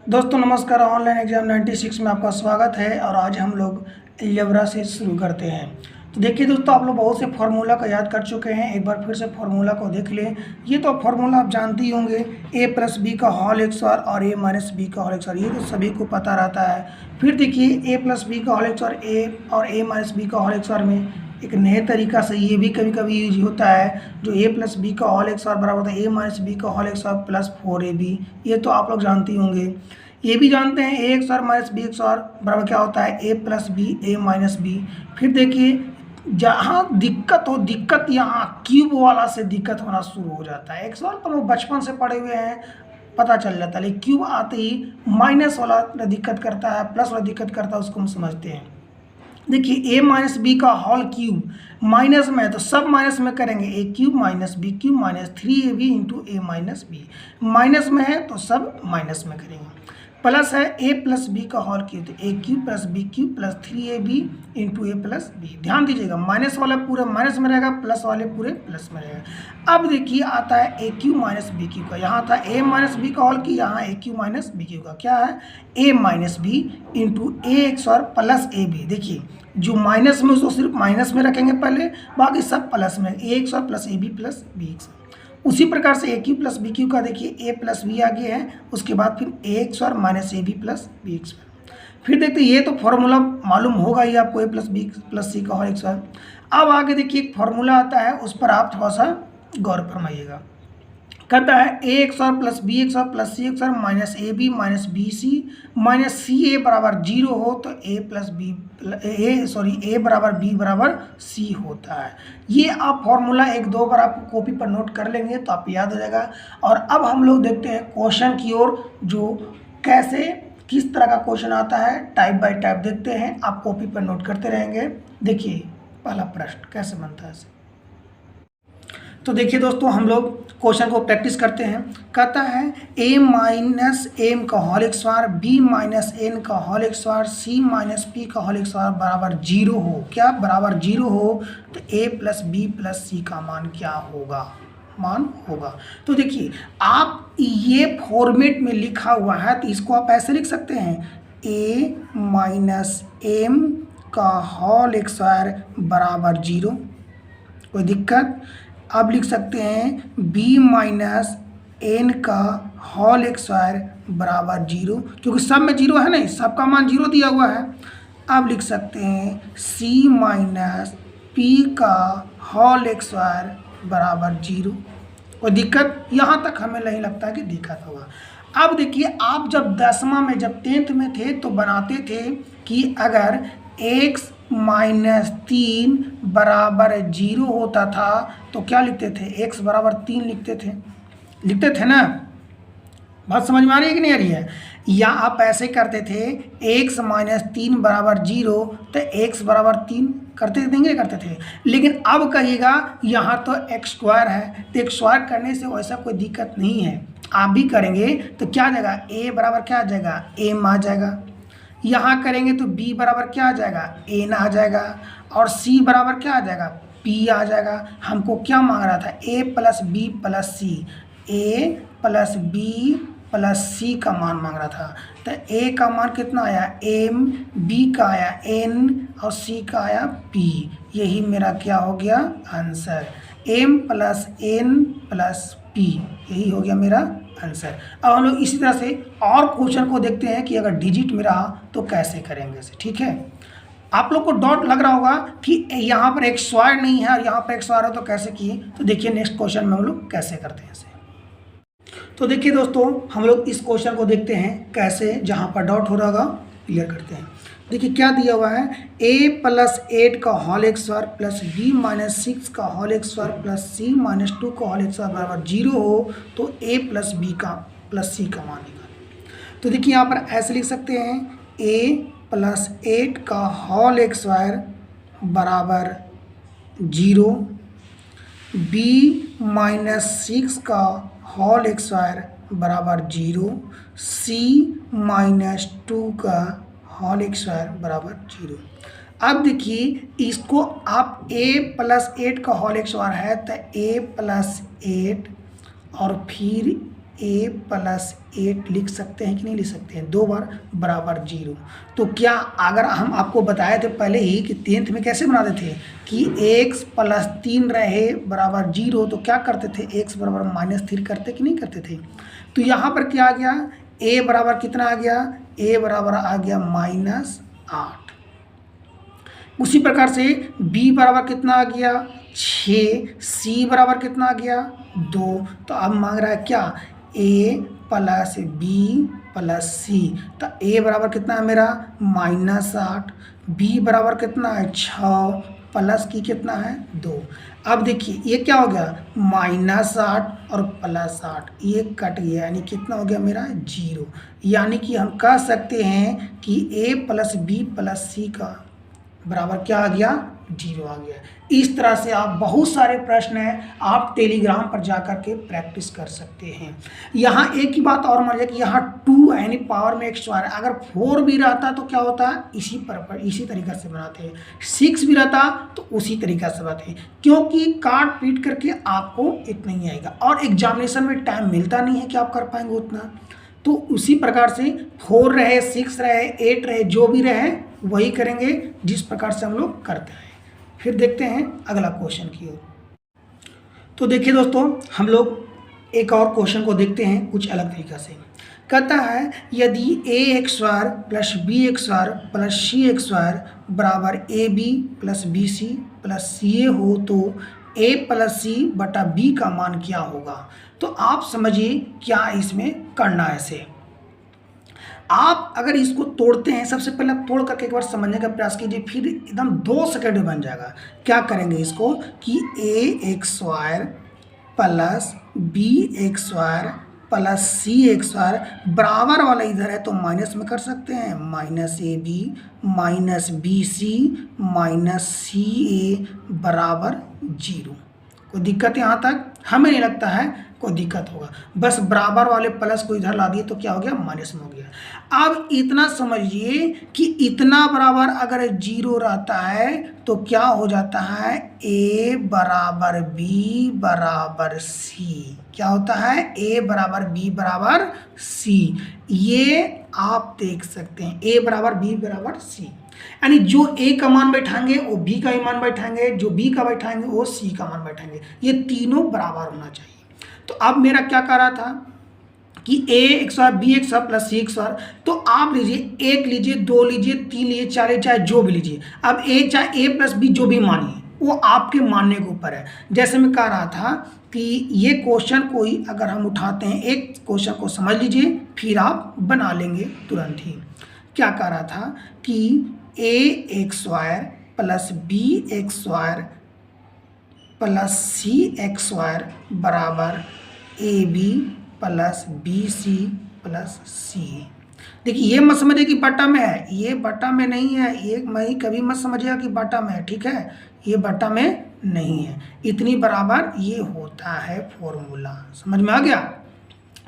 दोस्तों नमस्कार। Online exam 96 में आपका स्वागत है और आज हम लोग अलजेब्रा से शुरू करते हैं। तो देखिए दोस्तों, आप लोग बहुत से फार्मूला का याद कर चुके हैं। एक बार फिर से फार्मूला को देख लें। ये तो फार्मूला आप जानते ही होंगे, a प्लस बी का होल एक्सआर और a माइनस बी का होल एक्सआर। ये तो सभी को पता रहता है। फिर देखिए a प्लस बी का होल एक्सआर और a माइनस बी का होल एक्सआर में एक नए तरीका से ये भी कभी कभी यूज होता है, जो a प्लस बी का होल एक्सआर बराबर होता है a माइनस बी का होल एक्सआर प्लस 4ab। ये तो आप लोग जानते ही होंगे। ये भी जानते हैं a x r minus b x r बराबर क्या होता है a plus b a minus b. फिर देखिए, जहाँ दिक्कत यहाँ क्यूब वाला से दिक्कत होना शुरू हो जाता है। एक सवाल तो लोग बचपन से पढ़े हुए हैं, पता चल जाता है, लेकिन क्यूब आते ही माइनस वाला दिक्कत करता है, प्लस वाला दिक्कत करता है, उसको हम समझते हैं। देखिए a माइनस बी का होल क्यूब माइनस में है तो सब माइनस में करेंगे, a cube minus 3ab into a minus b. Minus में है तो सब माइनस में करेंगे। प्लस है a प्लस बी का होल क्यूब, तो a cube plus b cube plus 3ab into a plus b. ध्यान दीजिएगा, माइनस वाला पूरा माइनस में रहेगा, प्लस वाले पूरे प्लस में रहेगा। अब देखिए आता है a cube minus b cube का, यहाँ था a माइनस बी का होल की, यहाँ a cube minus b cube का क्या है a minus b into a XR plus A b. देखिए जो माइनस में उसको सिर्फ माइनस में रखेंगे पहले, बाकी सब प्लस में, A XR plus A B plus B XR. उसी प्रकार से A Q plus B Q का देखिए ए प्लस बी आगे है, उसके बाद फिर A XR minus A B plus B XR. फिर देखते ये तो फॉर्मूला मालूम होगा ही आपको, ए प्लस बी प्लस सी का होल एक्सआर। अब आगे देखिए एक फार्मूला आता है, उस पर आप थोड़ा सा गौर फरमाइएगा। कहता है A XR plus B XR plus C XR minus A B minus B C minus C A बराबर 0 हो तो ए बराबर बी बराबर सी होता है। ये आप फॉर्मूला एक दो बार आप कॉपी पर नोट कर लेंगे तो आप याद हो जाएगा। और अब हम लोग देखते हैं क्वेश्चन की ओर, जो कैसे किस तरह का क्वेश्चन आता है, टाइप बाय टाइप देखते हैं। आप कॉपी पर नोट करते रहेंगे। देखिए पहला प्रश्न कैसे बनता है। तो देखिए दोस्तों, हम लोग क्वेश्चन को प्रैक्टिस करते हैं। कहता है a माइनस एम का होल एक्सआर बी माइनस एन का होल एक्सआर सी माइनस पी का होल एक्सआर बराबर 0 हो। क्या बराबर 0 हो तो a प्लस बी प्लस सी का मान क्या होगा, मान होगा। तो देखिए आप ये फॉर्मेट में लिखा हुआ है तो इसको आप ऐसे लिख सकते हैं, a माइनस एम का होल एक्सआर बराबर 0, कोई दिक्कत। अब लिख सकते हैं b माइनस एन का होल एक्सआर बराबर 0, क्योंकि सब में 0 है ना, सबका मान 0 दिया हुआ है। अब लिख सकते हैं c माइनस p का होल एक्सआर बराबर 0, कोई दिक्कत। यहाँ तक हमें नहीं लगता कि दिक्कत होगा। अब देखिए, आप जब 10वां में जब 10th में थे तो बनाते थे कि अगर x माइनस 3 बराबर 0 होता था तो क्या लिखते थे, x बराबर 3 लिखते थे ना। बात समझ में आ रही है कि नहीं आ रही है। या आप ऐसे करते थे x माइनस 3 बराबर 0 तो x बराबर 3 करते थे। लेकिन अब कहिएगा यहाँ तो x स्क्वायर है, तो x स्क्वायर करने से वैसा कोई दिक्कत नहीं है। आप भी करेंगे तो क्या आ जाएगा, a बराबर क्या आ जाएगा, m आ जाएगा। यहाँ करेंगे तो b बराबर क्या आ जाएगा, n आ जाएगा। और c बराबर क्या आ जाएगा, p आ जाएगा। हमको क्या मांग रहा था, a plus B plus c, a plus B plus सी का मान मांग रहा था। तो a का मान कितना आया m, b का आया n और c का आया p। यही मेरा क्या हो गया answer, m plus n plus p, यही हो गया मेरा आंसर। अब हम लोग इसी तरह से और क्वेश्चन को देखते हैं कि अगर डिजिट में रहा तो कैसे करेंगे इसे। ठीक है, आप लोग को डाउट लग रहा होगा कि यहाँ पर एक स्क्वायर नहीं है और यहाँ पर एक स्क्वायर है तो कैसे किए। तो देखिए नेक्स्ट क्वेश्चन में हम लोग कैसे करते हैं इसे। तो देखिए दोस्तों, हम लोग इस क्वेश्चन को देखते हैं कैसे, जहाँ पर डाउट हो रहा होगा क्लियर करते हैं। देखिए क्या दिया हुआ है, a प्लस 8 का होल एक्सआर प्लस b माइनस 6 का होल एक्सआर प्लस c माइनस 2 का होल एक्सआर बराबर 0 हो तो a प्लस बी का प्लस c का मान निकालें। तो देखिए यहाँ पर ऐसे लिख सकते हैं, a प्लस 8 का होल एक्सआर बराबर 0, b माइनस 6 का होल एक्सआर बराबर 0, c माइनस 2 का होल एक्सआर बराबर 0। अब देखिए इसको आप a प्लस 8 का होल एक्सआर है तो a प्लस 8 और फिर a प्लस 8 लिख सकते हैं कि नहीं लिख सकते हैं, 2 बार बराबर 0। तो क्या अगर हम आपको बताए थे पहले ही कि 10th में कैसे बनाते थे कि x प्लस 3 रहे बराबर 0, तो क्या करते थे, x बराबर -3 करते कि नहीं करते थे। तो यहाँ पर क्या आ गया, a बराबर कितना आ गया, a बराबर आ गया -8। उसी प्रकार से b बराबर कितना आ गया 6, c बराबर कितना आ गया 2। तो अब मांग रहा है क्या, a plus b plus c। तो a बराबर कितना है मेरा -8, b बराबर कितना है 6 प्लस की कितना है 2। अब देखिए ये क्या हो गया -8 और +8, ये कट गया यानी कितना हो गया मेरा 0। यानी कि हम कह सकते हैं कि a plus b plus c का बराबर क्या आ गया 0 आ गया। इस तरह से आप बहुत सारे प्रश्न हैं आप टेलीग्राम पर जाकर के प्रैक्टिस कर सकते हैं। यहाँ एक ही बात और मान लीजिए कि यहाँ 2 यानी पावर में x स्क्वायर, अगर 4 भी रहता तो क्या होता है, इसी तरीक़ा से बनाते हैं। 6 भी रहता तो उसी तरीक़ा से बनाते हैं, क्योंकि काट पीट करके आपको इतना ही आएगा और एग्जामिनेशन में टाइम मिलता नहीं है कि आप कर पाएंगे उतना। तो उसी प्रकार से 4 रहे 6 रहे 8 रहे जो भी रहे वही करेंगे जिस प्रकार से हम लोग करते हैं। फिर देखते हैं अगला क्वेश्चन की ओर। तो देखिए दोस्तों, हम लोग एक और क्वेश्चन को देखते हैं कुछ अलग तरीक़ा से। कहता है यदि ax² plus bx² plus cx² बराबर ab plus bc plus ca हो तो a प्लस c बटा b का मान क्या होगा। तो आप समझिए क्या इसमें करना है। ऐसे आप अगर इसको तोड़ते हैं, सबसे पहले आप तोड़ करके एक बार समझने का प्रयास कीजिए, फिर एकदम 2 सेकंड में बन जाएगा। क्या करेंगे इसको कि ax² plus bx² plus cx² बराबर वाला इधर है तो माइनस में कर सकते हैं, -ab minus bc minus ca बराबर 0। कोई दिक्कत यहाँ तक हमें नहीं लगता है कोई दिक्कत होगा। बस बराबर वाले प्लस को इधर ला दिए तो क्या हो गया माइनस में हो गया। अब इतना समझिए कि इतना बराबर अगर 0 रहता है तो क्या हो जाता है a बराबर b बराबर c। क्या होता है a बराबर b बराबर c। ये आप देख सकते हैं a बराबर b बराबर c, यानी जो a का मान बैठाएंगे वो b का ही मान बैठाएंगे, जो b का बैठाएंगे वो c का मान बैठाएंगे। ये तीनों बराबर होना चाहिए। तो अब मेरा क्या कर रहा था कि ax² bx² प्लस cx², तो आप लीजिए 1 लीजिए 2 लीजिए 3 लीजिए 4 लीजिए चाहे जो भी लीजिए। अब चाहे a प्लस b जो भी मानिए वो आपके मानने के ऊपर है। जैसे मैं कह रहा था कि ये क्वेश्चन कोई अगर हम उठाते हैं, एक क्वेश्चन को समझ लीजिए फिर आप बना लेंगे तुरंत ही। क्या कह रहा था कि ax² plus bx² plus cx² बराबर ab plus bc plus ca। देखिए ये मत समझिए कि बटा में है, ये बटा में नहीं है, ये मैं कभी मत समझिएगा कि बटा में है, ठीक है, ये बटा में नहीं है। इतनी बराबर ये होता है फॉर्मूला, समझ में आ गया।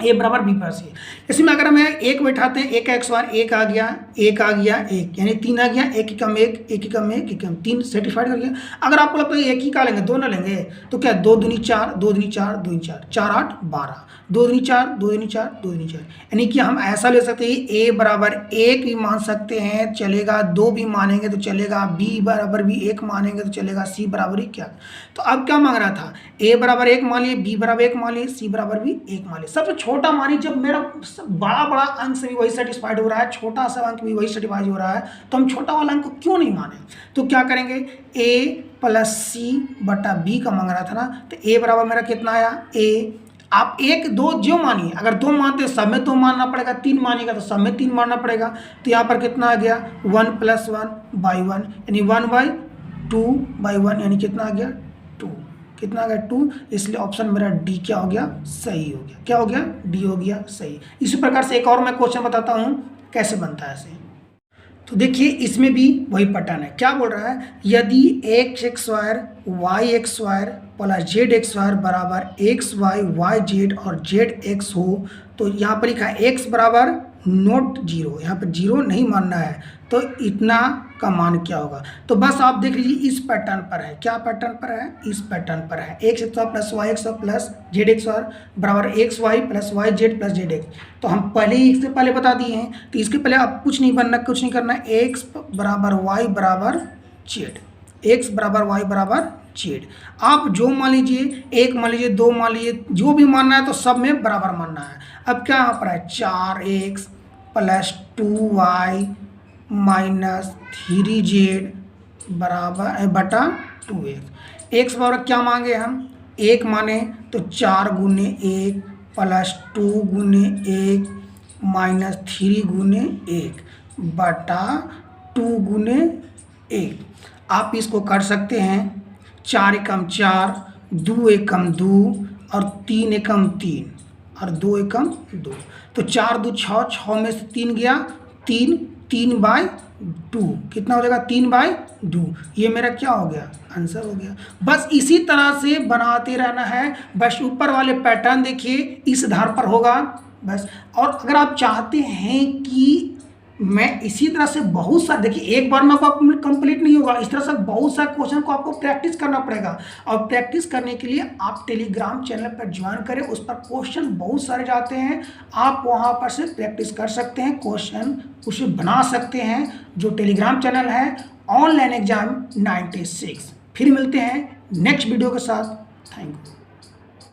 a बराबर b प्लस c। इसमें अगर हम एक बैठाते हैं, एक x बार एक आ गया एक यानी 3 आ गया, एक ही कम एक 3 सेटिस्फाइड कर गया। अगर आपको लगता है एक ही का लेंगे, 2 ना लेंगे तो क्या 2 दूनी 4 2 दूनी 4 2 दूनी 4 4 8 12 2 दूनी 4 2 दूनी 4 2 दूनी 4। यानी कि हम ऐसा ले सकते हैं a बराबर 1 भी मान सकते हैं चलेगा, 2 भी मानेंगे तो चलेगा, b बराबर भी 1 मानेंगे तो चलेगा, c बराबर ही क्या। तो अब क्या मांग रहा था, a बराबर 1 मान लिए, b बराबर 1 मान लिए, c बराबर भी 1 मान लिए। सबसे छोटा मानी जब मेरा बड़ा अंक से भी वही सेटिस्फाइड हो रहा है, छोटा सा अंक भी वही सेटिस्फाइड हो रहा है, तो हम छोटा वाला अंक को क्यों नहीं माने। तो क्या करेंगे a प्लस c बटा b का मांग रहा था ना, तो a बराबर मेरा कितना आया a। आप 1 2 जो मानिए, अगर 2 मानते हैं सब में 2 मानना पड़ेगा, 3 मानिएगा तो सब में 3 मानना पड़ेगा। तो यहाँ पर कितना आ गया 1 + 1/1 यानी 1/2/1 यानी कितना आ गया 2। कितना आ गया 2, इसलिए ऑप्शन मेरा डी क्या हो गया सही हो गया। क्या हो गया डी हो गया सही। इसी प्रकार से एक और मैं क्वेश्चन बताता हूँ कैसे बनता है ऐसे। तो देखिए इसमें भी वही पैटर्न है। क्या बोल रहा है, यदि x² y² प्लस z² बराबर xy yz और zx हो तो यहाँ पर लिखा है x बराबर नोट जीरो, यहाँ पर जीरो नहीं मानना है। तो इतना का मान क्या होगा, तो बस आप देख लीजिए इस पैटर्न पर है। क्या पैटर्न पर है, इस पैटर्न पर है। X square plus y square plus z x square बराबर x y plus y z plus z x. तो हम पहले ही इससे पहले बता दिए हैं, तो इसके पहले आप कुछ नहीं बनना, कुछ नहीं करना। एक्स बराबर वाई बराबर जेड, एक्स बराबर वाई बराबर जेड। आप जो मान लीजिए, एक मान लीजिए, दो मान लीजिए, जो भी मानना है तो सब में बराबर मानना है। अब क्या यहाँ पर है, 4x plus 2y minus 3z बराबर बटा 2x। एक्स बराबर क्या मांगे हम, एक माने, तो 4 गुने 1 प्लस 2 गुने 1 माइनस 3 गुने 1 बटा 2 गुने 1। आप इसको कर सकते हैं, 4 एकम 4, 2 एकम 2 और 3 एकम 3 और 2 एकम 2। तो 4 2 6, 6 में से 3 गया, 3, 3/2 कितना हो जाएगा, 3/2। ये मेरा क्या हो गया, आंसर हो गया। बस इसी तरह से बनाते रहना है। बस ऊपर वाले पैटर्न देखिए, इस आधार पर होगा बस। और अगर आप चाहते हैं कि मैं इसी तरह से बहुत सारे, देखिए एक बार में आपको कंप्लीट नहीं होगा, इस तरह से बहुत सारे क्वेश्चन को आपको प्रैक्टिस करना पड़ेगा। और प्रैक्टिस करने के लिए आप टेलीग्राम चैनल पर ज्वाइन करें, उस पर क्वेश्चन बहुत सारे जाते हैं, आप वहां पर से प्रैक्टिस कर सकते हैं, क्वेश्चन उसे बना सकते हैं। जो टेलीग्राम चैनल है ऑनलाइन एग्जाम 96। फिर मिलते हैं नेक्स्ट वीडियो के साथ। Thank you.